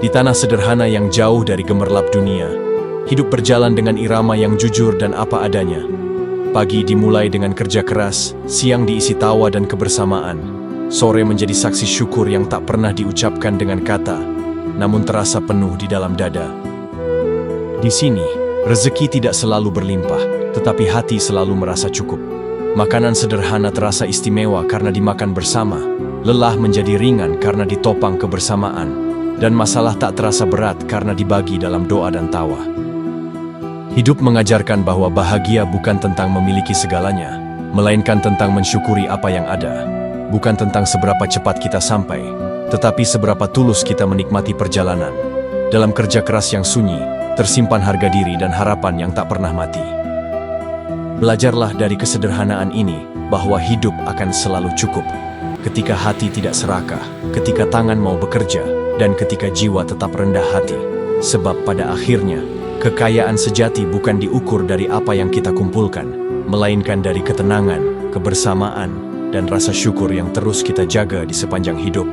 Di tanah sederhana yang jauh dari gemerlap dunia, hidup berjalan dengan irama yang jujur dan apa adanya. Pagi dimulai dengan kerja keras, siang diisi tawa dan kebersamaan. Sore menjadi saksi syukur yang tak pernah diucapkan dengan kata, namun terasa penuh di dalam dada. Di sini, rezeki tidak selalu berlimpah, tetapi hati selalu merasa cukup. Makanan sederhana terasa istimewa karena dimakan bersama, lelah menjadi ringan karena ditopang kebersamaan, dan masalah tak terasa berat karena dibagi dalam doa dan tawa. Hidup mengajarkan bahwa bahagia bukan tentang memiliki segalanya, melainkan tentang mensyukuri apa yang ada. Bukan tentang seberapa cepat kita sampai, tetapi seberapa tulus kita menikmati perjalanan. Dalam kerja keras yang sunyi, tersimpan harga diri dan harapan yang tak pernah mati. Belajarlah dari kesederhanaan ini, bahwa hidup akan selalu cukup. Ketika hati tidak serakah, ketika tangan mau bekerja, dan ketika jiwa tetap rendah hati. Sebab pada akhirnya, kekayaan sejati bukan diukur dari apa yang kita kumpulkan, melainkan dari ketenangan, kebersamaan, dan rasa syukur yang terus kita jaga di sepanjang hidup.